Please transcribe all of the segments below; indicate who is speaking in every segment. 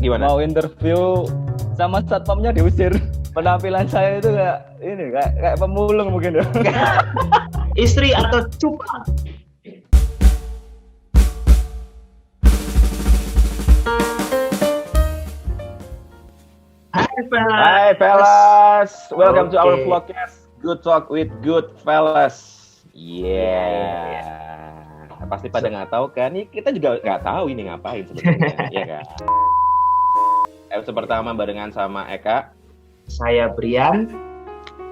Speaker 1: Gimana?
Speaker 2: Mau interview sama satpamnya diusir. Penampilan saya itu kayak pemulung mungkin ya.
Speaker 3: Istri atau cupang?
Speaker 1: Hai fellas, welcome to our
Speaker 3: Oke.
Speaker 1: vlogcast Good Talk with Good Fellas. Pasti pada nggak tahu kan? Ini kita juga nggak tahu ini ngapain sebetulnya, ya kan? Episode pertama barengan sama Eka.
Speaker 3: Saya Brian.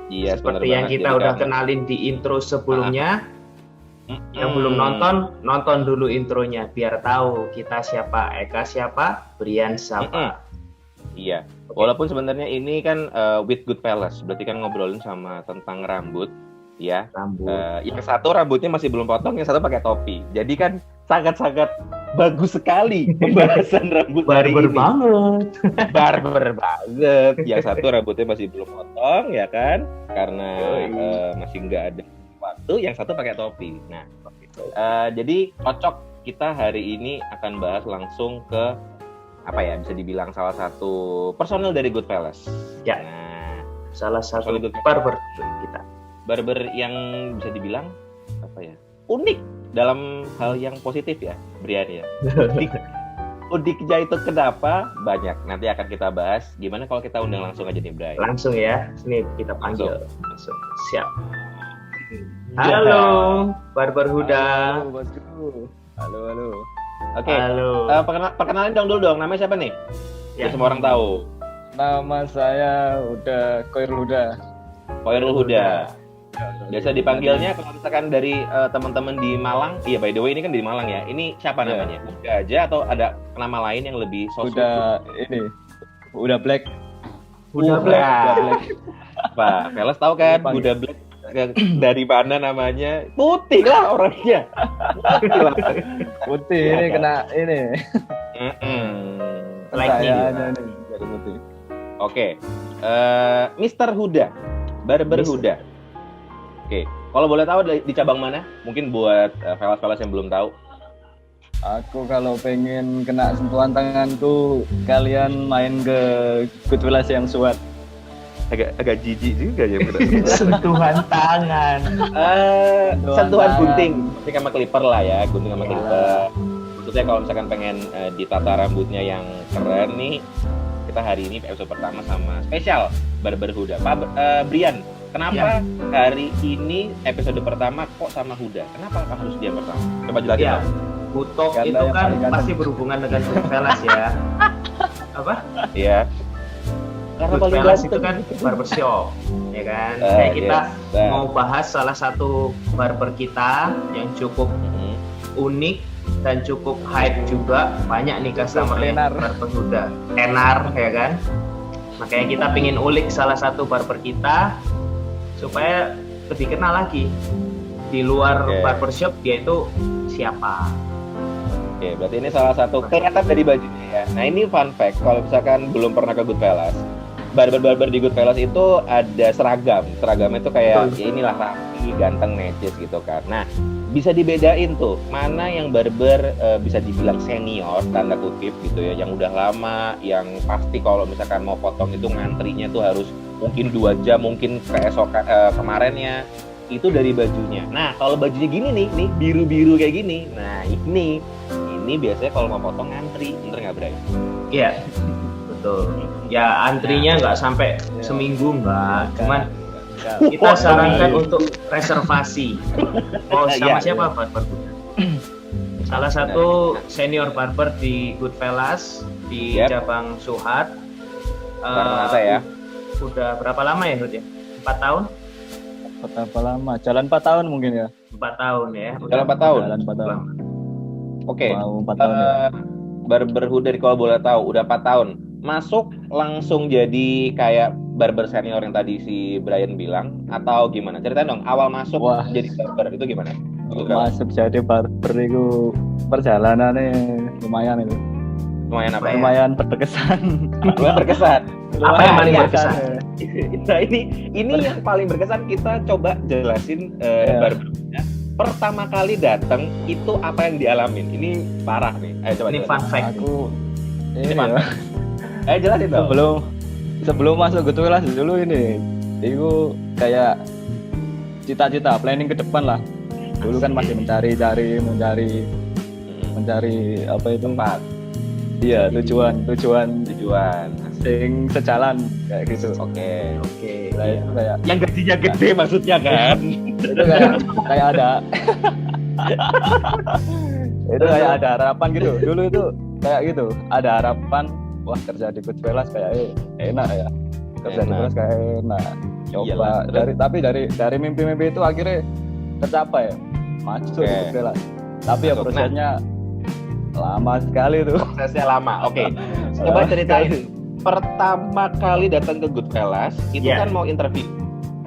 Speaker 1: Iya,
Speaker 3: Seperti yang kita udah kenalin di intro sebelumnya. Yang belum nonton dulu intronya biar tahu kita siapa. Eka siapa, Brian siapa.
Speaker 1: Iya. Walaupun sebenarnya ini kan with good fellas, berarti kan ngobrolin sama tentang rambut, ya.
Speaker 3: Rambut.
Speaker 1: Yang satu rambutnya masih belum potong, yang satu pakai topi. Jadi kan sangat-sangat bagus sekali pembahasan rambut hari
Speaker 3: Barber
Speaker 1: ini.
Speaker 3: banget.
Speaker 1: Barber banget. Yang satu rambutnya masih belum potong, ya kan? Karena masih nggak ada waktu. Yang satu pakai topi. Nah, jadi cocok kita hari ini akan bahas langsung ke apa ya, bisa dibilang salah satu personel dari Goodfellas.
Speaker 3: Ya.
Speaker 1: Nah,
Speaker 3: Salah satu
Speaker 1: Solid.
Speaker 3: barber kita.
Speaker 1: barber yang bisa dibilang apa ya, unik dalam hal yang positif ya, Brian ya. Uniknya itu kenapa? Banyak. Nanti akan kita bahas. Gimana kalau kita undang langsung aja nih, Brian?
Speaker 3: Langsung ya, sini kita panggil. Langsung. Siap.
Speaker 1: Ya.
Speaker 3: Halo, Barber Huda.
Speaker 2: Halo, bosku. Halo.
Speaker 1: Oke.
Speaker 3: Halo.
Speaker 1: Perkenalin dong. Namanya siapa nih?
Speaker 3: Ya.
Speaker 1: Biar semua orang tahu.
Speaker 2: Nama saya Koirul Huda.
Speaker 1: Koirul Huda. Biasa dipanggilnya kalau misalkan dari teman-teman di Malang. Iya, by the way ini kan di Malang ya. Ini siapa
Speaker 2: Iya.
Speaker 1: namanya? Huda aja atau ada nama lain yang lebih sosok?
Speaker 2: Huda Black.
Speaker 3: Huda Black.
Speaker 1: Pak, Velas tahu kan?
Speaker 2: Dipanggil.
Speaker 1: Huda Black dari mana namanya? Putih lah orangnya.
Speaker 2: Putih
Speaker 1: Iya,
Speaker 2: ini
Speaker 1: kan?
Speaker 2: kena ini.
Speaker 3: Like-nya
Speaker 2: Saya
Speaker 3: dia.
Speaker 2: ada nih jadi putih.
Speaker 1: Oke, Mr. Huda, Barber
Speaker 3: Mister.
Speaker 1: Huda. Oke, kalau boleh tahu di cabang mana? Mungkin buat Velas-Velas yang belum tahu.
Speaker 2: Aku kalau pengen kena sentuhan tangan tuh kalian main ke Goodfellas yang suat.
Speaker 1: Agak jijik juga ya.
Speaker 3: Sentuhan tangan.
Speaker 1: Sentuhan
Speaker 2: tangan.
Speaker 1: gunting sama clipper lah ya, gunting sama
Speaker 3: Ya.
Speaker 1: clipper. Maksudnya kalau misalkan pengen ditata rambutnya yang keren nih, kita hari ini episode pertama sama spesial Barber Huda. Pak Brian, kenapa hari ini episode pertama kok sama Huda? Kenapa harus dia pertama? Coba jelasin.
Speaker 3: Ya,
Speaker 1: Pak.
Speaker 3: Butok
Speaker 2: Karena
Speaker 3: itu
Speaker 2: yang
Speaker 3: kan
Speaker 2: paling ganteng.
Speaker 3: pasti berhubungan dengan Goodfellas ya. Apa?
Speaker 1: Iya. Karena paling
Speaker 3: Goodfellas itu
Speaker 1: ganteng.
Speaker 3: kan barbershop, ya kan?
Speaker 1: Ah,
Speaker 3: Kayak kita
Speaker 1: yes.
Speaker 3: mau bahas salah satu barber kita yang cukup
Speaker 1: Mhm.
Speaker 3: unik dan cukup hype juga. Banyak nih customer
Speaker 2: Tenar.
Speaker 3: barber Huda. Tenar, ya kan? Makanya kita pingin ulik salah satu barber kita supaya lebih kenal lagi. Di luar
Speaker 1: Oke.
Speaker 3: barbershop dia itu siapa?
Speaker 1: Oke, berarti ini salah satu kelihatan dari bajunya ya. Nah ini fun fact, kalau misalkan belum pernah ke Goodfellas, barber-barber di Goodfellas itu ada seragam. Seragamnya itu kayak
Speaker 3: Betul.
Speaker 1: ya inilah rapi, ganteng, necis gitu kan. Nah bisa dibedain tuh mana yang barber bisa dibilang senior tanda kutip gitu ya, yang udah lama, yang pasti kalau misalkan mau potong itu ngantrinya tuh harus mungkin 2 jam, mungkin keesokan kemarinnya itu dari bajunya. Nah kalau bajunya gini nih biru-biru kayak gini, nah ini biasanya kalau mau potong ngantri, bener nggak Bray?
Speaker 3: Iya, betul. Ya antrinya nggak sampai seminggu nggak, cuman kita sarankan untuk reservasi. Oh sama
Speaker 1: Iya.
Speaker 3: siapa barber? Salah satu senior barber di Goodfellas di
Speaker 1: Yep.
Speaker 3: cabang Suhat.
Speaker 1: Karena ya.
Speaker 3: Udah berapa lama ya Hud ya? 4 tahun?
Speaker 2: Berapa lama? Jalan 4 tahun mungkin ya.
Speaker 3: 4 tahun ya.
Speaker 1: Dalam 4 tahun.
Speaker 2: Jalan 4 tahun.
Speaker 3: Lama.
Speaker 1: Oke.
Speaker 2: Mau 4 tahun ya.
Speaker 1: Barber Huda kalau boleh tahu udah 4 tahun. Masuk langsung jadi kayak barber senior yang tadi si Brian bilang atau gimana? Ceritain dong awal masuk
Speaker 2: Wah.
Speaker 1: jadi barber itu gimana?
Speaker 2: Masuk jadi barber itu perjalanannya lumayan itu.
Speaker 1: Lumayan apa ya?
Speaker 2: Lumayan berkesan.
Speaker 1: Lumayan berkesan.
Speaker 3: Apa yang paling
Speaker 2: Lumayan
Speaker 3: berkesan?
Speaker 1: Nah ini yang paling berkesan, kita coba jelasin barbernya. Pertama kali datang itu apa yang dialamin? Ini parah nih. Ayo coba.
Speaker 3: Ini
Speaker 1: jelasin.
Speaker 3: fun fact.
Speaker 2: Aku
Speaker 1: Ini
Speaker 2: ini
Speaker 1: fun
Speaker 2: ya.
Speaker 1: Jelasin dong.
Speaker 2: Sebelum masuk Good Welas dulu ini, itu kayak cita-cita planning ke depan lah. Dulu kan masih mencari apa itu,
Speaker 1: Tempat.
Speaker 2: iya, tujuan sing sejalan kayak gitu.
Speaker 1: Oke.
Speaker 2: Nah, itu kayak
Speaker 1: Yang gajinya gede maksudnya kan?
Speaker 2: itu kayak ada itu kayak ada harapan gitu. Dulu itu kayak gitu, ada harapan, wah kerja di Good Welas kayak enak ya. Kerja di Good Welas kayak enak.
Speaker 1: Iyalah,
Speaker 2: Coba dari mimpi-mimpi itu akhirnya tercapai ya. Masuk di Good Welas. Tapi ya
Speaker 1: Masuk.
Speaker 2: prosesnya lama sekali tuh.
Speaker 1: Prosesnya lama. Oke. Coba ceritain. Pertama kali datang ke Good Welas itu
Speaker 3: Iya.
Speaker 1: kan mau interview.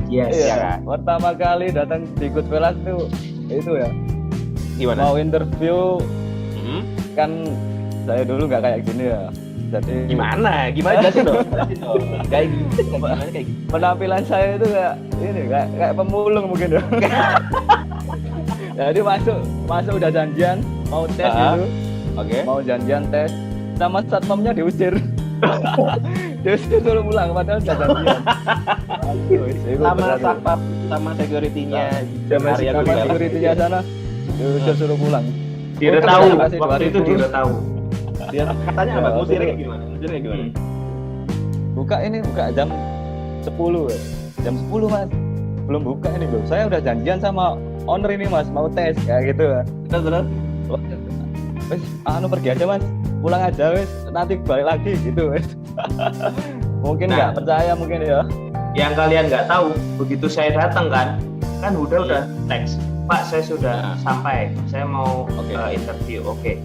Speaker 3: Yes.
Speaker 1: Iya
Speaker 2: Iya,
Speaker 1: kan?
Speaker 2: pertama kali datang di Good Welas tuh itu ya.
Speaker 1: Gimana?
Speaker 2: Mau interview
Speaker 1: Hmm?
Speaker 2: kan saya dulu nggak kayak gini ya. Jadi
Speaker 1: Gimana jelasin dong? Kayak gimana kayak gitu?
Speaker 2: penampilan saya itu kayak pemulung mungkin ya. Jadi masuk udah janjian mau tes gitu,
Speaker 1: Oke.
Speaker 2: mau janjian tes sama satpamnya diusir. Diusir suruh pulang padahal udah janjian. Aduh, itu
Speaker 1: Sama
Speaker 2: berat tuh.
Speaker 1: satpam sama security-nya
Speaker 2: sama
Speaker 1: area Good Welas.
Speaker 2: security-nya sana diusir suruh pulang.
Speaker 3: Diretahu,
Speaker 2: Kasih
Speaker 3: waktu itu
Speaker 2: 2000.
Speaker 3: diretahu.
Speaker 1: Dia katanya apa?
Speaker 2: Ya,
Speaker 1: Musirnya
Speaker 2: betul.
Speaker 1: gimana? Musirnya gimana?
Speaker 2: Buka jam 10 ya. Jam 10 Mas. Belum buka ini bro. Saya udah janjian sama owner ini Mas, mau tes kayak gitu ya.
Speaker 1: Terus.
Speaker 2: Wes, pergi aja Mas. Pulang aja wes, nanti balik lagi gitu wes. Mungkin
Speaker 3: Nah.
Speaker 2: nggak percaya mungkin ya.
Speaker 3: Yang kalian nggak tahu, begitu saya datang kan Huda udah teks, Pak saya sudah
Speaker 1: Nah.
Speaker 3: sampai, saya mau
Speaker 1: Oke.
Speaker 3: interview. Oke.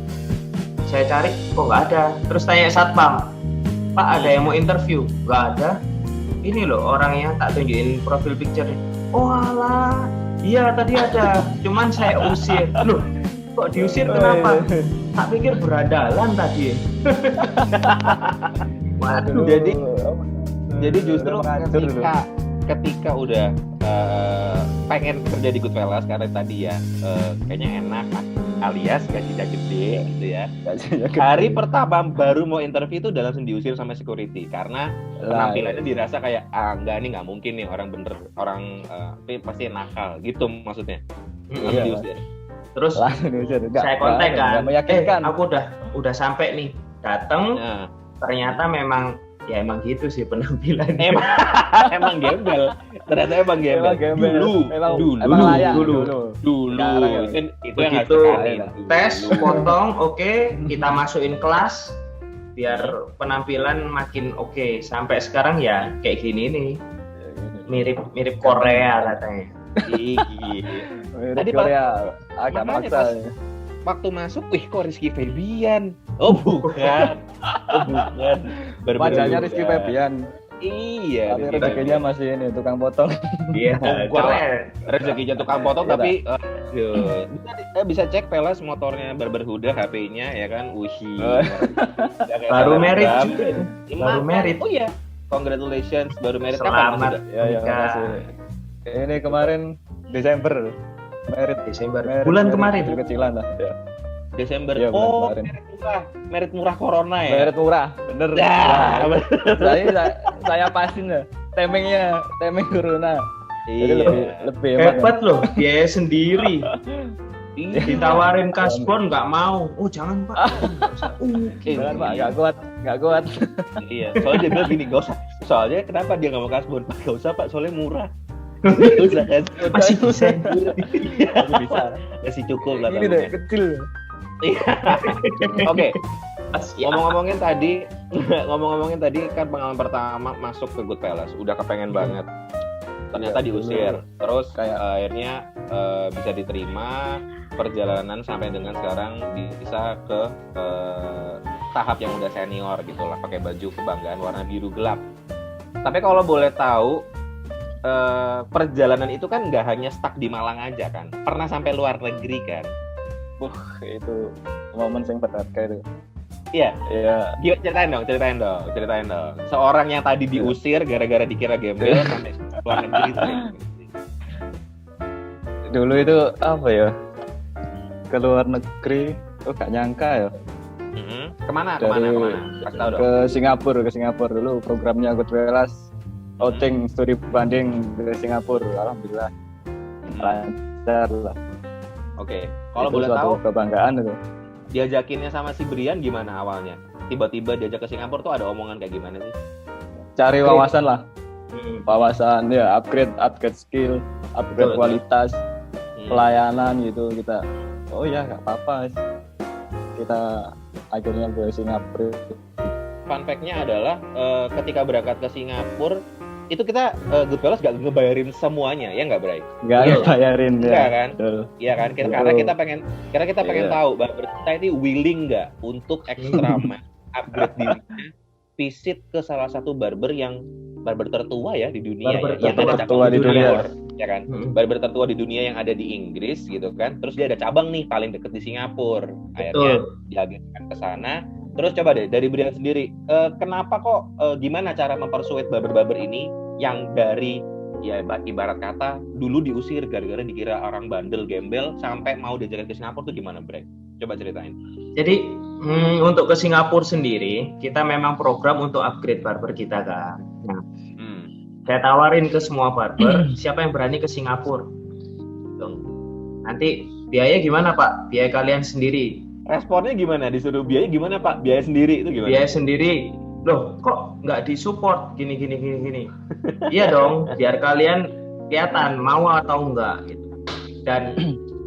Speaker 3: Saya cari, kok nggak ada. Terus tanya satpam, Pak ada yang mau interview? Nggak ada. Ini loh orang yang tak tunjukin profil picture. Oh alah, iya tadi ada. Cuman saya usir. Loh, kok diusir kenapa? Tak pikir berandalan tadi. Waduh.
Speaker 1: Jadi justru
Speaker 2: Mengatur dulu.
Speaker 1: ketika udah pengen kerja di Good Welas karena tadi ya kayaknya enak alias gajinya gede gitu ya. Hari pertama baru mau interview itu udah langsung diusir sama security karena penampilannya dirasa kayak enggak nih nggak mungkin nih orang pasti nakal gitu maksudnya. Langsung
Speaker 2: Iya.
Speaker 1: diusir.
Speaker 3: Terus
Speaker 2: Langsung diusir.
Speaker 3: saya kontak kan,
Speaker 2: Nggak meyakinkan.
Speaker 3: aku udah sampai nih, datang.
Speaker 1: Nah,
Speaker 3: Ternyata memang gitu sih penampilan.
Speaker 1: emang gembel. Ternyata emang gembel.
Speaker 2: Emang gembel.
Speaker 1: Dulu.
Speaker 2: Emang layak
Speaker 3: dulu.
Speaker 1: Sekarang ya. Itu yang harus
Speaker 3: Begitu
Speaker 1: dikalin.
Speaker 3: tes, potong, oke, kita masukin kelas biar penampilan makin oke. Sampai sekarang ya kayak gini nih, mirip Korea katanya.
Speaker 2: Mirip
Speaker 1: Tadi,
Speaker 2: Korea agak
Speaker 1: makanya
Speaker 2: maksa.
Speaker 1: Waktu masuk, wih kok Rizky Febian? Oh bukan.
Speaker 2: Wajahnya Rizky Febian,
Speaker 1: Iya.
Speaker 2: tapi
Speaker 1: Rizky
Speaker 2: rezekinya
Speaker 1: Febian.
Speaker 2: masih ini tukang potong.
Speaker 3: Iya,
Speaker 1: Keren. Rezekinya tukang potong
Speaker 2: Iya,
Speaker 1: tapi bisa cek Velas motornya Barber Huda HP-nya ya kan. Wih.
Speaker 3: baru merit
Speaker 1: Bram.
Speaker 3: juga. Baru merit.
Speaker 1: Oh iya. Congratulations baru merit
Speaker 3: Selamat.
Speaker 2: Ya, makasih. Ini kemarin Desember, merit
Speaker 3: Desember. Bulan kemarin.
Speaker 2: kecilan lah. Ya.
Speaker 1: Desember.
Speaker 2: Iya, bulan
Speaker 1: Oh,
Speaker 2: kemarin.
Speaker 1: merit murah corona ya.
Speaker 2: Merit murah, bener.
Speaker 1: Ya,
Speaker 2: Nah, saya pasin ya, temeng corona. Jadi
Speaker 1: iya.
Speaker 2: lebih hemat.
Speaker 3: Hebat loh, biaya sendiri.
Speaker 1: Iya.
Speaker 3: Ditawarin kasbon nggak mau. Oh jangan Pak.
Speaker 2: Jangan Pak, nggak kuat.
Speaker 1: Iya, soalnya dia bilang gini, gak usah. Soalnya kenapa dia nggak mau kasbon? Pak, gak usah Pak, soalnya murah. Gak usah kasbon.
Speaker 3: Masih bisa.
Speaker 2: Masih bisa.
Speaker 1: Masih cukup lah.
Speaker 2: Ini deh
Speaker 1: tabungnya.
Speaker 2: kecil.
Speaker 1: Oke,
Speaker 3: Ya.
Speaker 1: ngomong-ngomongin tadi kan pengalaman pertama masuk ke Good Welas, udah kepengen banget. Ternyata
Speaker 2: Iya,
Speaker 1: diusir. Terus
Speaker 2: Kayak-
Speaker 1: akhirnya bisa diterima, perjalanan sampai dengan sekarang bisa ke tahap yang udah senior gitu lah, pakai baju kebanggaan warna biru gelap. Tapi kalau boleh tahu perjalanan itu kan nggak hanya stuck di Malang aja kan, pernah sampai luar negeri kan?
Speaker 2: Itu momen yang berharga itu.
Speaker 1: Iya.
Speaker 2: Iya.
Speaker 1: Gila, ceritain dong. Seorang yang tadi diusir gara-gara dikira gembel sampai luar negeri.
Speaker 2: Dulu itu apa ya? Ke luar negeri, gak nyangka ya.
Speaker 1: Kemana? Kasih tahu dong.
Speaker 2: Ke Singapura dulu programnya Goodfellas outing studi banding ke Singapura. Alhamdulillah lancar lah.
Speaker 1: Oke. Kalau
Speaker 2: Itu
Speaker 1: boleh
Speaker 2: suatu
Speaker 1: tahu,
Speaker 2: kebanggaan itu.
Speaker 1: diajakinnya sama si Brian gimana awalnya? Tiba-tiba diajak ke Singapura tuh ada omongan kayak gimana sih?
Speaker 2: Cari wawasan lah,
Speaker 3: Hmm.
Speaker 2: wawasan ya, upgrade skill, upgrade
Speaker 3: Betul.
Speaker 2: kualitas
Speaker 1: Hmm.
Speaker 2: pelayanan gitu kita. Oh ya nggak apa-apa, kita akhirnya ke Singapura.
Speaker 1: Fun fact-nya adalah ketika berangkat ke Singapura itu kita Goodfellas gak ngebayarin semuanya, ya nggak Bray?
Speaker 2: Nggak
Speaker 3: Iya.
Speaker 2: bayarin ya.
Speaker 1: Enggak kan?
Speaker 2: Betul.
Speaker 1: Iya kan?
Speaker 2: Betul.
Speaker 1: Karena kita pengen
Speaker 2: Iya.
Speaker 1: tahu bahwa kita ini willing nggak untuk extra upgrade dirinya, visit ke salah satu barber tertua ya di dunia,
Speaker 3: Barber
Speaker 1: ya, yang ada
Speaker 2: tertua
Speaker 1: cabang
Speaker 2: di dunia.
Speaker 1: ya kan?
Speaker 3: Hmm.
Speaker 1: Barber tertua di dunia yang ada di Inggris gitu kan. Terus dia ada cabang nih paling deket di Singapura. Akhirnya
Speaker 3: Betul.
Speaker 1: diagendakan ke sana. Terus coba deh dari Brian sendiri, kenapa kok gimana cara mempersuade barber-barber ini yang dari ya ibarat kata dulu diusir gara-gara dikira orang bandel gembel sampai mau diajakin ke Singapura tuh gimana, Brian? Coba ceritain.
Speaker 3: Jadi untuk ke Singapura sendiri kita memang program untuk upgrade barber kita kan. Nah, saya tawarin ke semua barber, siapa yang berani ke Singapura? Tuh. Nanti biaya gimana Pak? Biaya kalian sendiri.
Speaker 1: Responnya gimana? Disuruh biaya gimana, Pak? Biaya sendiri itu gimana?
Speaker 3: Biaya sendiri. Loh, kok nggak disupport gini. Iya dong, biar kalian kelihatan mau atau enggak gitu. Dan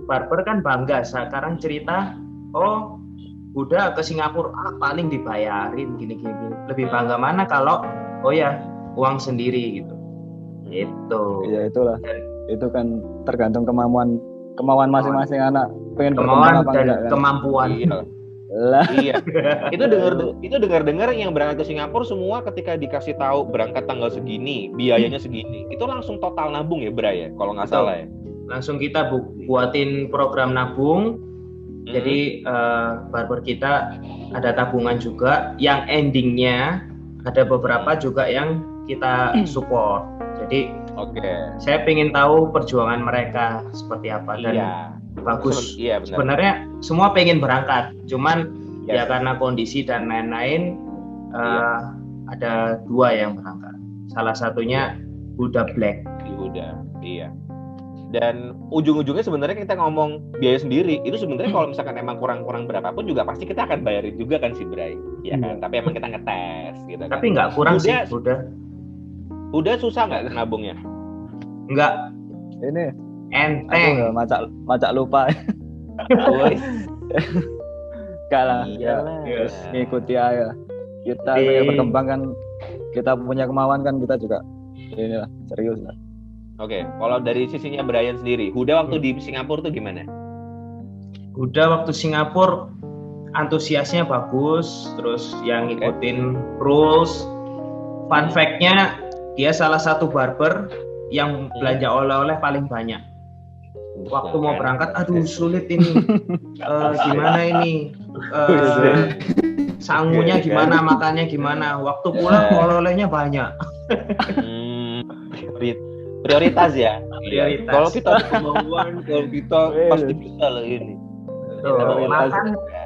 Speaker 3: barber kan bangga sekarang cerita, oh udah ke Singapura paling dibayarin gini. Lebih bangga mana kalau oh ya uang sendiri gitu. Itu.
Speaker 2: Ya itulah. Itu kan tergantung kemauan masing-masing anak pengen
Speaker 3: Kemauan
Speaker 2: berkembang apa
Speaker 3: dan
Speaker 2: enggak kan.
Speaker 3: kemampuan.
Speaker 1: Iya.
Speaker 2: Lah,
Speaker 1: Iya. Itu dengar yang berangkat ke Singapura semua ketika dikasih tahu berangkat tanggal segini, biayanya segini. Itu langsung total nabung ya, Bray ya? Kalau nggak
Speaker 3: Betul.
Speaker 1: salah ya.
Speaker 3: Langsung kita buatin program nabung. Jadi barber kita ada tabungan juga yang endingnya ada beberapa juga yang kita support. Jadi
Speaker 1: Oke.
Speaker 3: saya pengen tahu perjuangan mereka seperti apa dan
Speaker 1: Iya.
Speaker 3: bagus.
Speaker 1: Iya, benar.
Speaker 3: Sebenarnya semua pengen berangkat, cuman
Speaker 1: Yes.
Speaker 3: ya karena kondisi dan lain-lain ada 2 yang berangkat. Salah satunya Buddha Black.
Speaker 1: Udah, iya. Dan ujung-ujungnya sebenarnya kita ngomong biaya sendiri, itu sebenarnya kalau misalkan emang kurang berapapun juga pasti kita akan bayarin juga kan si Bray, ya kan? Tapi emang kita ngetes gitu kan.
Speaker 3: Tapi nggak kurang sih,
Speaker 1: Udah susah nggak nabungnya?
Speaker 3: Nggak
Speaker 2: ini
Speaker 3: enteng.
Speaker 2: aku macak lupa.
Speaker 1: Woi,
Speaker 2: Enggak lah.
Speaker 1: iyalah.
Speaker 2: Ya, terus ngikuti aja. Kita
Speaker 3: Di-
Speaker 2: pengen berkembang kan, kita punya kemauan kan, kita juga inilah serius lah.
Speaker 1: Oke, kalau dari sisinya Brian sendiri, Huda waktu di Singapura tuh gimana?
Speaker 3: Udah waktu Singapura antusiasnya bagus, terus yang ngikutin rules. Fun fact-nya dia salah satu barber yang belanja oleh-oleh paling banyak. Waktu mau berangkat, aduh sulit ini, gimana ini, sangunya gimana, makannya gimana. Waktu pulang oleh-olehnya banyak.
Speaker 1: Prioritas ya.
Speaker 3: Prioritas.
Speaker 1: Kalau kita ada kemauan, kalau kita pasti bisa lah ini.
Speaker 3: Tuh,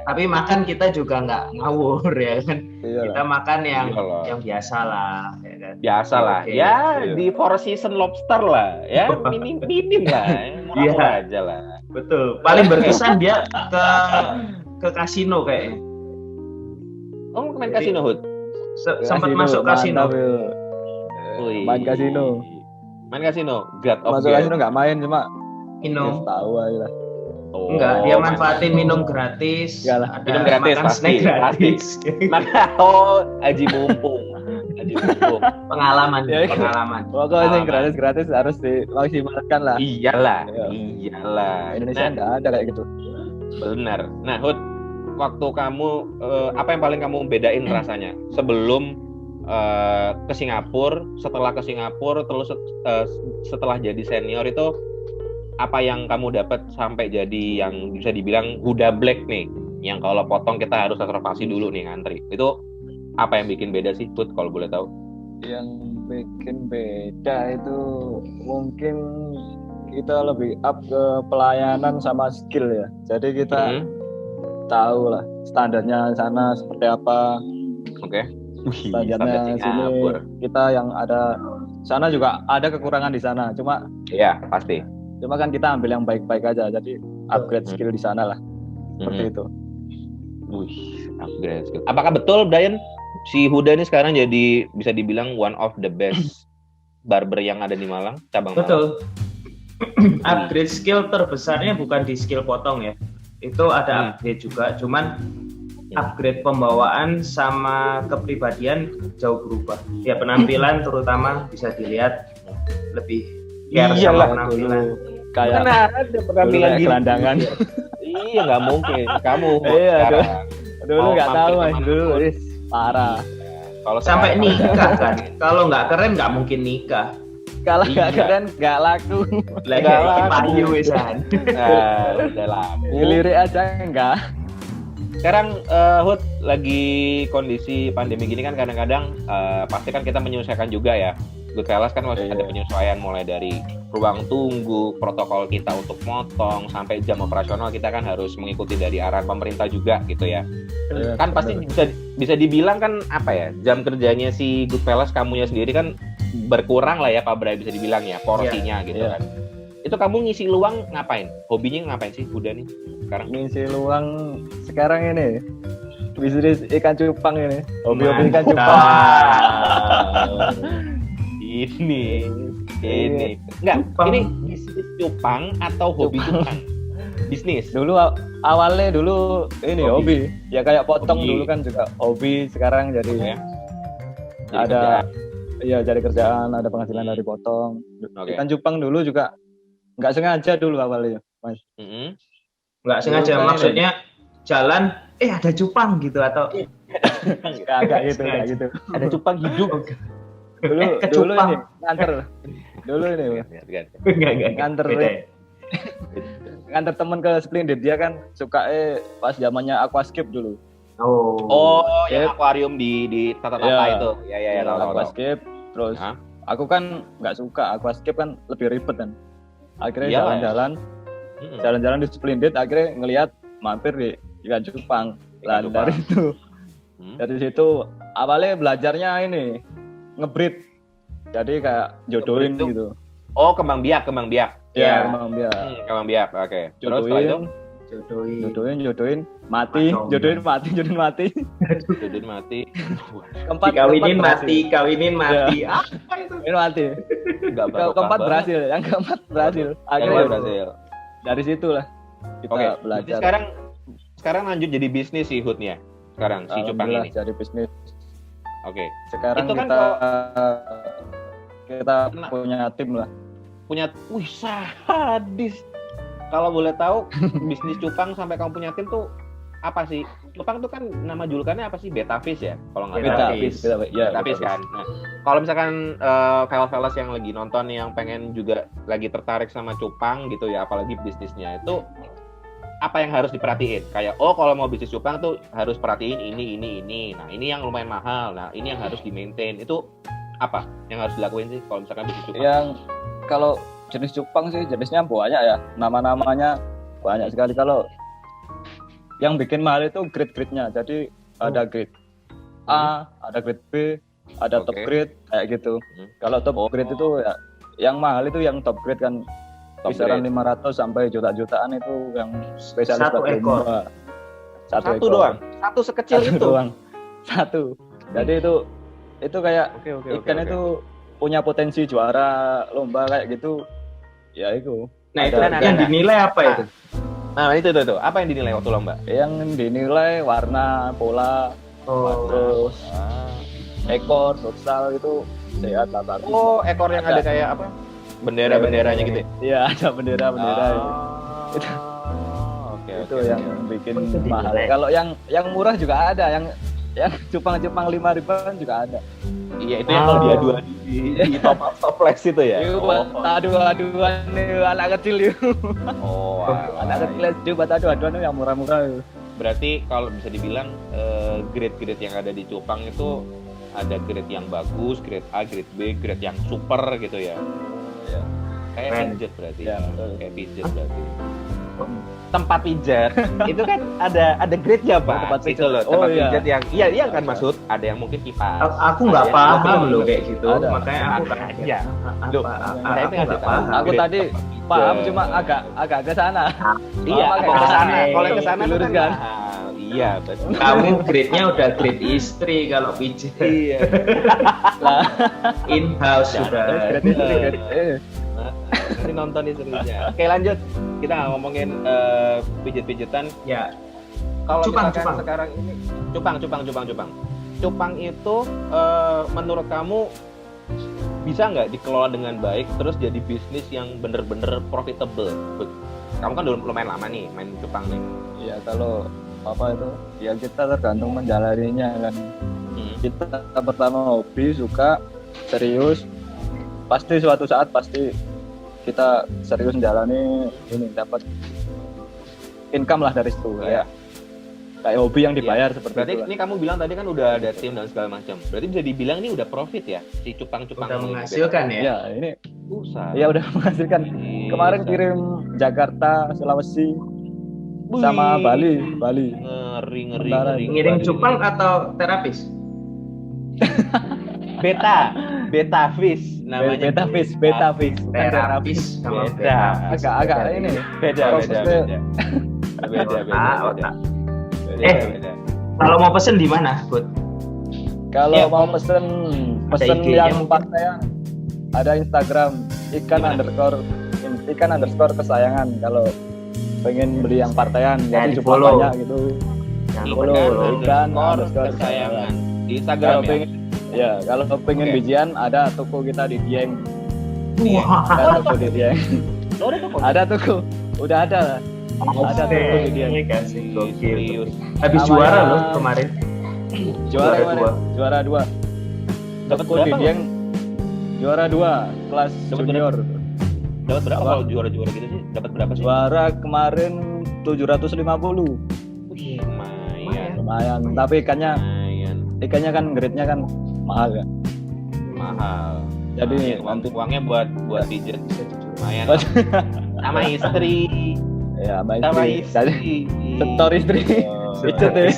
Speaker 3: tapi makan kita juga nggak ngawur ya kan. Kita makan yang biasa lah, ya kan?
Speaker 1: Biasa lah, ya di Four Seasons lobster lah, ya minim lah, murah aja lah.
Speaker 3: Betul. Paling berkesan dia ke kasino kayaknya.
Speaker 1: Oh, main kasino, Hud?
Speaker 3: Sempat masuk kasino.
Speaker 2: Main kasino.
Speaker 1: Main kasino, God of
Speaker 2: masuk kasino nggak main, cuma
Speaker 3: minum.
Speaker 2: Tahu aja lah.
Speaker 3: Enggak, dia manfaatin minum gratis.
Speaker 1: Ada minum gratis pasti.
Speaker 3: Gratis.
Speaker 1: Oh, aji mumpung.
Speaker 3: Pengalaman.
Speaker 2: Pokoknya yang gratis harus dimaksimalkan lah.
Speaker 1: Iyalah.
Speaker 2: Indonesia nggak ada kayak gitu.
Speaker 1: Benar. Nah, Hud, waktu kamu apa yang paling kamu bedain rasanya sebelum ke Singapura, setelah ke Singapura, terus setelah jadi senior itu apa yang kamu dapat sampai jadi yang bisa dibilang Huda Black nih, yang kalau potong kita harus reservasi dulu nih ngantri. Itu apa yang bikin beda sih, Hud, kalau boleh tahu?
Speaker 2: Yang bikin beda itu mungkin kita lebih up ke pelayanan sama skill ya. Jadi kita tahu lah standarnya sana seperti apa.
Speaker 1: Oke. Wih,
Speaker 2: Standarnya sini
Speaker 1: Singapura.
Speaker 2: kita yang ada sana juga ada kekurangan di sana. Cuma
Speaker 1: Iya, pasti.
Speaker 2: kan kita ambil yang baik-baik aja. Jadi upgrade skill di sana lah. Seperti itu.
Speaker 1: Wih, upgrade skill. Apakah betul, Brian, si Huda ini sekarang jadi bisa dibilang one of the best barber yang ada di Malang, cabang Malang?
Speaker 3: Betul. Upgrade skill terbesarnya bukan di skill potong ya. Itu ada upgrade juga, cuman upgrade pembawaan sama kepribadian jauh berubah. Ya penampilan terutama bisa dilihat lebih care sama penampilan.
Speaker 2: Kayak
Speaker 1: Mana ada penampilan
Speaker 2: kayak
Speaker 1: gini?
Speaker 2: gelandangan.
Speaker 1: Iya, nggak mungkin. Kamu
Speaker 2: Iya,
Speaker 1: sekarang.
Speaker 2: Dulu
Speaker 1: Mau
Speaker 2: nggak tahu
Speaker 1: mampir
Speaker 2: mas,
Speaker 1: kemana
Speaker 2: dulu
Speaker 1: pun.
Speaker 2: parah.
Speaker 1: Kalau
Speaker 3: Sampai
Speaker 1: sekarang-
Speaker 3: nikah kan. Kalau nggak keren nggak mungkin nikah.
Speaker 2: Kalau nggak
Speaker 1: Iya.
Speaker 2: keren nggak laku.
Speaker 3: Lah
Speaker 1: Nggak
Speaker 3: ya
Speaker 1: laku.
Speaker 3: payu wesan.
Speaker 1: Nah, udah lah.
Speaker 2: Dilirik aja enggak.
Speaker 1: Sekarang Hud lagi kondisi pandemi gini kan kadang-kadang pasti kan kita menyesuaikan juga ya. Goodfellas kan masih
Speaker 2: Iya.
Speaker 1: ada penyesuaian mulai dari ruang tunggu, protokol kita untuk motong sampai jam operasional kita kan harus mengikuti dari arahan pemerintah juga gitu ya.
Speaker 2: Iya,
Speaker 1: Kan pasti bisa dibilang kan apa ya, jam kerjanya si Goodfellas kamunya sendiri kan berkurang lah ya Pak Bray, bisa dibilang ya porsinya gitu
Speaker 2: Iya.
Speaker 1: kan. Itu kamu ngisi luang ngapain? Hobinya ngapain sih Huda nih sekarang?
Speaker 2: Ngisi luang sekarang ini bisnis ikan cupang ini. Hobi-hobi ikan
Speaker 3: Mantap.
Speaker 2: cupang.
Speaker 1: Ini enggak,
Speaker 3: Cupang.
Speaker 1: ini bisnis cupang atau hobi cupang? Bisnis.
Speaker 2: Dulu awalnya dulu ini
Speaker 1: Hobi.
Speaker 2: hobi. Ya kayak potong
Speaker 1: Hobi.
Speaker 2: dulu kan juga hobi, sekarang jadi
Speaker 1: Oke. Jadi
Speaker 2: ada
Speaker 1: kerjaan.
Speaker 2: iya jadi kerjaan, ada penghasilan dari potong.
Speaker 1: Oke.
Speaker 2: Ikan cupang dulu juga nggak sengaja dulu awalnya, Mas.
Speaker 1: Mm-mm.
Speaker 3: Nggak sengaja
Speaker 2: Bukan
Speaker 3: maksudnya jalan ada cupang gitu atau
Speaker 2: Nggak gitu.
Speaker 1: Ada cupang hidup.
Speaker 2: Dulu
Speaker 3: kecupang.
Speaker 2: ini nganter. Dulu ini
Speaker 3: enggak
Speaker 2: nganter
Speaker 3: beda ya?
Speaker 2: nganter temen ke Splendid, dia kan suka pas zamannya Aquascape dulu.
Speaker 3: Oh,
Speaker 1: Yang akuarium di tata-tata
Speaker 2: Iya.
Speaker 1: itu. Ya, tahu.
Speaker 2: Aquascape terus
Speaker 1: Hah?
Speaker 2: aku kan nggak suka Aquascape, kan lebih ribet kan. Akhirnya
Speaker 1: Iyalah.
Speaker 2: jalan-jalan jalan-jalan di Splendid, akhirnya ngelihat mampir di ikan cupang. Lah
Speaker 1: Ikan cupang.
Speaker 2: dari itu
Speaker 1: Hmm.
Speaker 2: dari situ awalnya belajarnya ini ngebreed, jadi kayak jodohin
Speaker 1: Ngebreed tuh?
Speaker 2: gitu.
Speaker 1: Oh, kembang biak.
Speaker 3: Ya.
Speaker 2: Emang dia
Speaker 1: Kembang biak. Oke. Terus setelah itu
Speaker 2: jodohin mati,
Speaker 3: Macong.
Speaker 2: jodohin mati.
Speaker 1: Jodin mati.
Speaker 3: dikawinin
Speaker 2: keempat
Speaker 3: mati, kawinin mati.
Speaker 2: Ya.
Speaker 3: Apa itu?
Speaker 2: ini mati.
Speaker 1: Enggak
Speaker 2: Keempat berhasil, yang keempat berhasil. Akhirnya
Speaker 1: berhasil.
Speaker 2: dari situlah kita
Speaker 1: Oke. Jadi
Speaker 2: belajar.
Speaker 1: sekarang lanjut jadi bisnis sih Hudnya. Sekarang si cupang
Speaker 2: Alhamdulillah
Speaker 1: ini.
Speaker 2: jadi bisnis.
Speaker 1: Oke.
Speaker 2: Sekarang
Speaker 1: Itu kan
Speaker 2: kita
Speaker 1: Kena.
Speaker 2: punya tim lah.
Speaker 1: Punya sadis. Kalau boleh tahu bisnis cupang sampai kamu punya tim tuh apa sih? Cupang tuh kan nama julukannya apa sih? Betafish ya? Kalau nggak salah.
Speaker 3: Betafish.
Speaker 2: Ya,
Speaker 1: Betafish kan. Nah, kalau misalkan fellas yang lagi nonton yang pengen juga lagi tertarik sama cupang gitu ya, apalagi bisnisnya itu apa yang harus diperhatiin? Kayak kalau mau bisnis cupang tuh harus perhatiin ini. Nah, ini yang lumayan mahal. Nah, ini yang harus di-maintain. Itu apa yang harus dilakuin sih kalau misalkan bisnis cupang?
Speaker 2: Yang kalau jenis cupang sih jenisnya banyak ya, nama-namanya banyak sekali. Kalau yang bikin mahal itu grade-grade-nya. Jadi ada grade A, ada grade B, ada top
Speaker 1: Oke.
Speaker 2: grade kayak gitu.
Speaker 1: Hmm.
Speaker 2: Kalau top grade itu ya yang mahal itu yang top grade kan,
Speaker 1: Top
Speaker 2: kisaran
Speaker 1: grade.
Speaker 2: 500 sampai jutaan itu yang spesialis
Speaker 3: Satu
Speaker 2: buat
Speaker 3: ekor.
Speaker 2: domba.
Speaker 1: Satu
Speaker 2: ekor.
Speaker 1: doang. Satu sekecil
Speaker 2: Satu
Speaker 1: itu.
Speaker 2: doang. Satu. Jadi itu kayak
Speaker 1: Oke.
Speaker 2: ikan itu punya potensi juara lomba kayak gitu. Ya itu.
Speaker 3: Nah, itu
Speaker 2: Ada-
Speaker 3: yang dinilai apa itu?
Speaker 1: Nah, itu. Apa yang dinilai waktu lomba?
Speaker 2: Yang dinilai warna, pola,
Speaker 3: Oh,
Speaker 2: terus
Speaker 1: Ah.
Speaker 2: ekor, dorsal itu sehat lah bagus.
Speaker 1: Oh, ekor yang ada kayak apa? Bendera-benderanya gitu. ya?
Speaker 2: Iya, ada bendera-bendera. Itu.
Speaker 1: Oke.
Speaker 2: Itu yang bikin
Speaker 3: Itu
Speaker 2: mahal.
Speaker 3: dinilai.
Speaker 2: Kalau yang murah juga ada, yang cupang-cupang 5.000-an juga ada.
Speaker 1: Iya, itu yang kalau diadu di toples itu ya.
Speaker 2: Itu buat adu-aduan nih, anak kecil itu.
Speaker 1: Oh,
Speaker 2: Anak kecil itu buat adu-aduan yang murah-murah itu.
Speaker 1: berarti kalau bisa dibilang grade-grade yang ada di cupang itu ada grade yang bagus, grade A, grade B, grade yang super gitu ya.
Speaker 2: Iya.
Speaker 1: Kayak
Speaker 3: Keren.
Speaker 1: pijet berarti.
Speaker 2: Iya, betul.
Speaker 1: Kayak pijet berarti. tempat pijat itu kan ada grade-nya Pak.
Speaker 2: Tempat pijat.
Speaker 1: Itu loh,
Speaker 2: Oh,
Speaker 1: tempat
Speaker 2: iya.
Speaker 1: pijat yang iya kan Maksud, ada yang mungkin kipas.
Speaker 3: Aku nggak
Speaker 1: Ada yang
Speaker 3: paham
Speaker 1: belum
Speaker 3: loh kayak gitu,
Speaker 2: Ada.
Speaker 3: makanya aku
Speaker 1: Ada
Speaker 3: kaget.
Speaker 1: aja. Loh, saya itu
Speaker 3: Aku
Speaker 1: ngasih
Speaker 3: nggak
Speaker 1: tahu.
Speaker 3: paham.
Speaker 2: Aku tadi paham cuma agak ke sana.
Speaker 1: Iya,
Speaker 2: Oh,
Speaker 1: ada
Speaker 2: pakai
Speaker 1: ke sana.
Speaker 3: grade.
Speaker 1: Kalau yang ke sana tuh kan
Speaker 2: Diluruskan.
Speaker 1: mahal. Iya, betul.
Speaker 3: Kamu grade-nya udah grade istri kalau pijat.
Speaker 1: Iya.
Speaker 2: Lah,
Speaker 3: In house
Speaker 1: Jangan.
Speaker 3: sudah.
Speaker 2: grade itu grade.
Speaker 1: Nanti nonton istrinya. Oke, lanjut. Kita ngomongin pijat-pijatan.
Speaker 3: Ya,
Speaker 1: Kalau
Speaker 3: Cupang,
Speaker 1: misalkan
Speaker 3: cupang.
Speaker 1: sekarang ini cupang itu menurut kamu bisa nggak dikelola dengan baik terus jadi bisnis yang bener-bener profitable? Kamu kan udah lumayan lama nih main cupang nih.
Speaker 2: Ya kalau apa itu ya kita tergantung menjalaninya kan. Kita pertama hobi, suka, serius, pasti suatu saat pasti kita serius menjalani ini dapat income lah dari situ
Speaker 1: Iya.
Speaker 2: kayak hobi yang dibayar seperti
Speaker 1: Berarti
Speaker 2: itu.
Speaker 1: ini kamu bilang tadi kan udah ada tim dan segala macam. Berarti bisa dibilang ini udah profit ya si cupang-cupang
Speaker 3: udah
Speaker 1: ini.
Speaker 3: menghasilkan ya.
Speaker 2: Ya ini
Speaker 1: Usah.
Speaker 2: ya udah menghasilkan. Kemarin kirim Jakarta, Sulawesi, sama Bali.
Speaker 1: Ngeri.
Speaker 3: Ngirim cupang atau terapis?
Speaker 1: Beta fish namanya.
Speaker 2: Beta fish, bukan
Speaker 3: Terapis sama
Speaker 1: Beda.
Speaker 3: terapis.
Speaker 2: agak ini
Speaker 1: Beda.
Speaker 2: prosesnya.
Speaker 3: Otak. Kalau mau pesen di mana, Bud?
Speaker 2: Kalau
Speaker 1: Ya,
Speaker 2: mau pesen
Speaker 3: IG-nya
Speaker 2: yang
Speaker 3: mungkin.
Speaker 2: partaian ada Instagram
Speaker 1: Gimana?
Speaker 2: ikan__ kesayangan. Kalau pengen beli yang partaian
Speaker 3: Ya,
Speaker 2: jadi
Speaker 3: di
Speaker 2: jumlah
Speaker 3: follow.
Speaker 2: banyak gitu.
Speaker 3: Jangan
Speaker 2: Follow.
Speaker 3: lupa follow.
Speaker 2: Ikan__
Speaker 1: kesayangan di
Speaker 2: Kalau
Speaker 1: Instagram ya.
Speaker 2: pengen ya kalau pengen
Speaker 1: Oke.
Speaker 2: bijian ada toko kita di Dieng.
Speaker 3: Wah.
Speaker 2: Ada toko di Dieng.
Speaker 1: Lo ada toko?
Speaker 2: Ada toko. Udah ada lah. Ada toko di Dieng.
Speaker 3: Kasih gokil.
Speaker 1: Serius.
Speaker 3: Habis
Speaker 2: Namanya-
Speaker 3: juara loh kemarin.
Speaker 2: Juara
Speaker 3: Juara
Speaker 2: juara 2.
Speaker 1: Dapat
Speaker 2: Toko di
Speaker 1: berapa?
Speaker 2: Dieng. Juara 2 kelas
Speaker 1: Dapat
Speaker 2: junior.
Speaker 1: Dapat berapa
Speaker 2: Apa?
Speaker 1: kalau juara-juara gitu sih? Dapat berapa sih?
Speaker 2: Juara kemarin 750.
Speaker 1: Wih, lumayan.
Speaker 2: Lumayan, tapi ikannya kan grade-nya kan mahal ya.
Speaker 1: Mahal.
Speaker 2: Jadi
Speaker 1: Lumayan.
Speaker 2: nanti
Speaker 1: uangnya buat pijat lumayan.
Speaker 2: Buat-
Speaker 1: Sama istri.
Speaker 2: ya sama
Speaker 1: Sama
Speaker 2: istri. Jadi
Speaker 1: istri.
Speaker 2: setor istri.
Speaker 1: Oh,
Speaker 2: Pijat ya.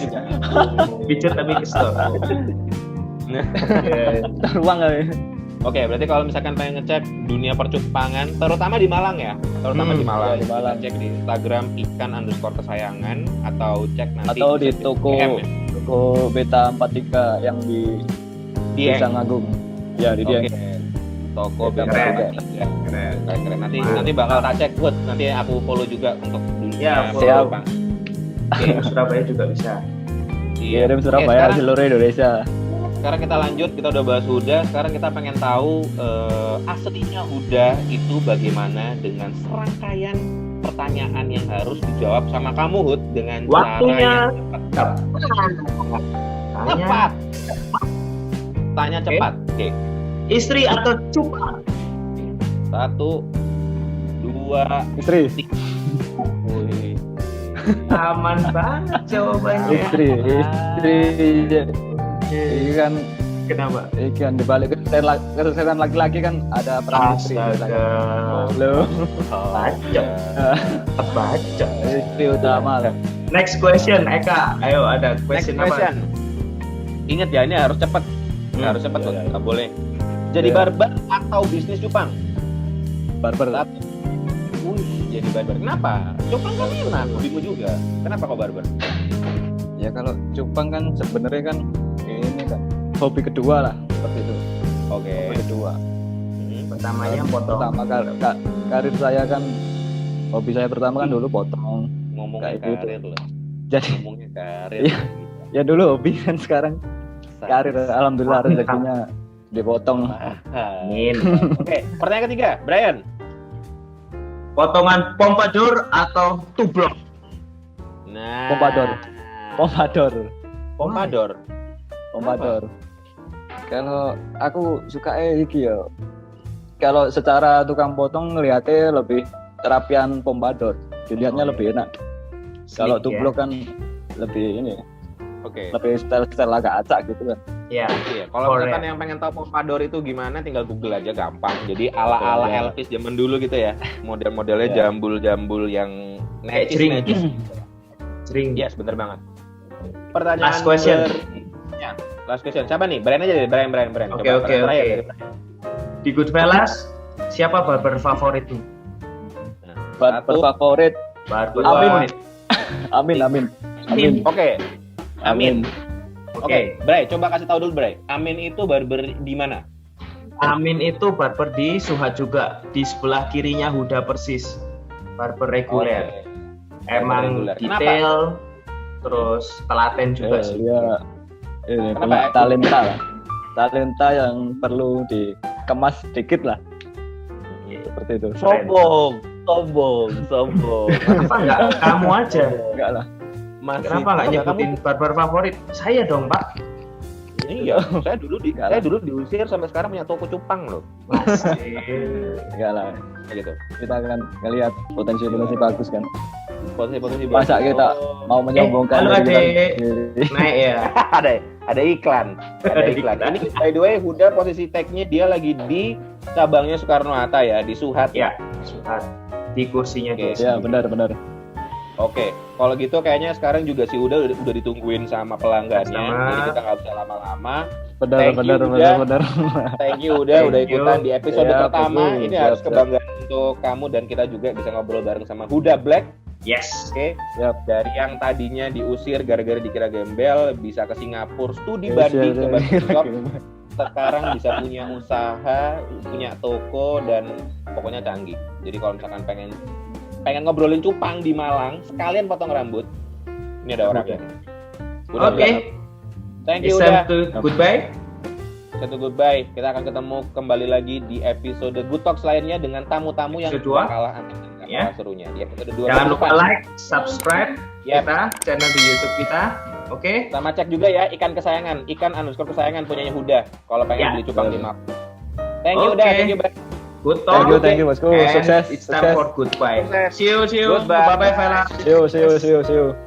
Speaker 3: Pijat tapi kesel.
Speaker 2: Setor uang kali.
Speaker 1: Oke, berarti kalau misalkan pengen ngecek dunia percupangan, terutama di Malang ya, terutama di Malang,
Speaker 2: ya, di Malang.
Speaker 1: Bisa cek di Instagram ikan_kesayangan atau cek nanti
Speaker 2: Atau di
Speaker 1: bisa
Speaker 2: toko
Speaker 1: DM ya?
Speaker 2: toko Beta 43 yang di
Speaker 1: Dieng.
Speaker 2: Desa Ngagung. Ya di Dieng.
Speaker 1: Oke. Toko
Speaker 2: Keren.
Speaker 1: Beta
Speaker 3: Keren.
Speaker 1: Keren. Nanti
Speaker 3: Wah.
Speaker 1: nanti bakal tak cek, Bud. Nanti aku follow juga untuk dunia
Speaker 3: Ya, follow.
Speaker 1: percupangan.
Speaker 3: Oke, Surabaya juga bisa.
Speaker 1: Iya.
Speaker 2: Kirim
Speaker 1: Oke,
Speaker 2: Surabaya
Speaker 1: sekarang-
Speaker 2: seluruh Indonesia.
Speaker 1: Sekarang kita lanjut, kita udah bahas Huda. Sekarang kita pengen tahu aslinya Huda itu bagaimana dengan serangkaian pertanyaan yang harus dijawab sama kamu, Hud, dengan
Speaker 3: Waktunya.
Speaker 1: cara yang cepat. Tanya
Speaker 3: Oke.
Speaker 1: cepat. Oke.
Speaker 3: Istri atau cupang?
Speaker 1: 1, 2,
Speaker 2: Istri,
Speaker 1: wih.
Speaker 3: Aman banget jawabannya.
Speaker 2: istri. Ini kan
Speaker 3: Kenapa?
Speaker 2: ikan dibalik kesuksesan laki-laki kan ada peran istri.
Speaker 3: Astaga.
Speaker 2: Loh,
Speaker 3: Bacot. Bacot.
Speaker 2: istri utama lah.
Speaker 3: Next question, Eka. Ayo ada
Speaker 1: Next
Speaker 3: question,
Speaker 1: question. Ingat ya, ini harus cepat. Harus cepat,
Speaker 2: iya,
Speaker 1: Hud.
Speaker 2: iya.
Speaker 1: Nggak boleh. Jadi
Speaker 2: Iya.
Speaker 1: barber atau bisnis cupang?
Speaker 2: Barber.
Speaker 1: Satu. Jadi barber. Kenapa? Cupang kan enak, hobimu juga. Kenapa kok barber?
Speaker 2: Ya kalau cupang kan sebenarnya kan ini kan hobi kedua lah seperti itu.
Speaker 1: Oke.
Speaker 2: Hobi kedua.
Speaker 3: Pertamanya potong.
Speaker 2: Pertama karir saya kan hobi saya pertama kan dulu potong.
Speaker 1: Ngomongnya
Speaker 2: Kayak gitu.
Speaker 1: karir loh.
Speaker 2: Jadi
Speaker 1: Ngomongnya karir.
Speaker 2: Iya. ya dulu hobi kan sekarang karir. Alhamdulillah rezekinya dipotong.
Speaker 3: Amin.
Speaker 1: Oke, pertanyaan ketiga, Brian.
Speaker 3: Potongan pompadour atau tublok?
Speaker 1: Nah.
Speaker 2: Pompadour. Pompadour. Kalau aku suka iki ya. Kalau secara tukang potong ngelihatnya lebih terapian pompadour. Dilihatnya
Speaker 3: Oh,
Speaker 2: lebih enak. Kalau tublok kan lebih ini,
Speaker 1: Oke.
Speaker 2: lebih style agak acak gitu kan.
Speaker 3: Ya.
Speaker 1: Iya, kalau
Speaker 3: Korea.
Speaker 1: misalkan yang pengen tahu pompadour itu gimana, tinggal Google aja gampang. Jadi ala-ala
Speaker 2: Iya.
Speaker 1: Elvis zaman dulu gitu ya. Model-modelnya
Speaker 2: Iya.
Speaker 1: jambul-jambul yang
Speaker 3: Kayak jering.
Speaker 1: Necis.
Speaker 3: Jering.
Speaker 1: Yes, bener banget. Pertanyaan
Speaker 3: Last question.
Speaker 1: Ya, last question. Siapa nih? Brian aja deh, Brian.
Speaker 3: Oke,
Speaker 1: Coba
Speaker 3: oke,
Speaker 1: pertanyaan terakhir
Speaker 3: oke.
Speaker 1: dari Brian.
Speaker 3: Di Goodfellas, siapa barber favoritmu?
Speaker 1: Nah,
Speaker 2: Barber
Speaker 1: satu.
Speaker 2: favorit.
Speaker 3: Barber
Speaker 2: Amin.
Speaker 3: favorit.
Speaker 2: Amin.
Speaker 1: Oke. Amin.
Speaker 3: Oke.
Speaker 1: Oke, Bray, coba kasih tahu dulu, Bray. Amin itu barber di mana?
Speaker 3: Amin itu barber di Suhat juga, di sebelah kirinya Huda persis. Barber reguler.
Speaker 1: Oke.
Speaker 3: Emang
Speaker 1: reguler.
Speaker 3: detail, terus telaten juga sih.
Speaker 2: Dia ini
Speaker 1: Kenapa?
Speaker 2: punya talenta lah. Talenta yang perlu dikemas sedikit lah. Seperti itu.
Speaker 1: Sombong.
Speaker 3: Kenapa nggak kamu aja?
Speaker 2: Enggak lah.
Speaker 1: Masih
Speaker 3: Kenapa nggak nyebutin barber favorit? Saya dong, Pak.
Speaker 1: Iya, saya dulu diusir sampai sekarang punya toko cupang loh.
Speaker 3: Masih.
Speaker 2: Enggak lah.
Speaker 1: Kayak gitu.
Speaker 2: Kita akan ngelihat potensi-potensi bagus kan.
Speaker 1: Potensi
Speaker 2: Masa kita mau menyombongkan
Speaker 3: halo,
Speaker 2: diri kita
Speaker 3: Adek.
Speaker 2: sendiri.
Speaker 3: Naik ya.
Speaker 1: ada iklan. Ini by the way Huda posisi tag-nya dia lagi di cabangnya Soekarno Hatta ya, di Suhat
Speaker 3: Ya, Suhat. Di kursinya
Speaker 1: Oke.
Speaker 3: dia.
Speaker 2: Ya, benar.
Speaker 1: Oke, kalau gitu kayaknya sekarang juga si Huda udah ditungguin sama pelanggannya.
Speaker 3: Sama.
Speaker 1: Jadi kita nggak usah lama-lama.
Speaker 2: Benar.
Speaker 1: Thank you udah
Speaker 3: Thank you.
Speaker 1: ikutan di episode
Speaker 2: Siap,
Speaker 1: pertama.
Speaker 2: betul.
Speaker 1: Ini
Speaker 2: Siap,
Speaker 1: harus
Speaker 2: siap.
Speaker 1: kebanggaan untuk kamu dan kita juga bisa ngobrol bareng sama Huda Black.
Speaker 3: Yes.
Speaker 1: Oke,
Speaker 2: Siap.
Speaker 1: dari yang tadinya diusir gara-gara dikira gembel, bisa ke Singapura, studi banding ke barbershop, sekarang bisa punya usaha, punya toko dan pokoknya canggih. Jadi kalau misalkan pengen ngobrolin cupang di Malang, sekalian potong rambut, ini ada orangnya. Huda
Speaker 3: Oke.
Speaker 1: Black. Thank you
Speaker 3: It's
Speaker 1: Huda.
Speaker 3: time to goodbye.
Speaker 1: Satu goodbye. Kita akan ketemu kembali lagi di episode Good Talks lainnya dengan tamu-tamu yang
Speaker 3: Episode dua.
Speaker 1: gak kalah aneh dan gak
Speaker 3: Ya.
Speaker 1: kalah serunya. Di episode 2
Speaker 3: Jangan lupa like, subscribe
Speaker 1: Yep.
Speaker 3: kita channel di YouTube kita. Oke.
Speaker 1: Sama cek juga ya ikan kesayangan, ikan_kesayangan punyanya Huda. Kalau pengen
Speaker 3: Ya.
Speaker 1: beli cupang di
Speaker 2: Betul.
Speaker 1: Map. Thank you
Speaker 3: Oke.
Speaker 1: Huda, thank you bye.
Speaker 3: Good talk.
Speaker 2: Thank you bosku.
Speaker 3: And
Speaker 2: Sukses.
Speaker 3: it's time for goodbye.
Speaker 1: Sukses.
Speaker 3: See you.
Speaker 1: Goodbye.
Speaker 3: Bye bye, fella.
Speaker 2: See you.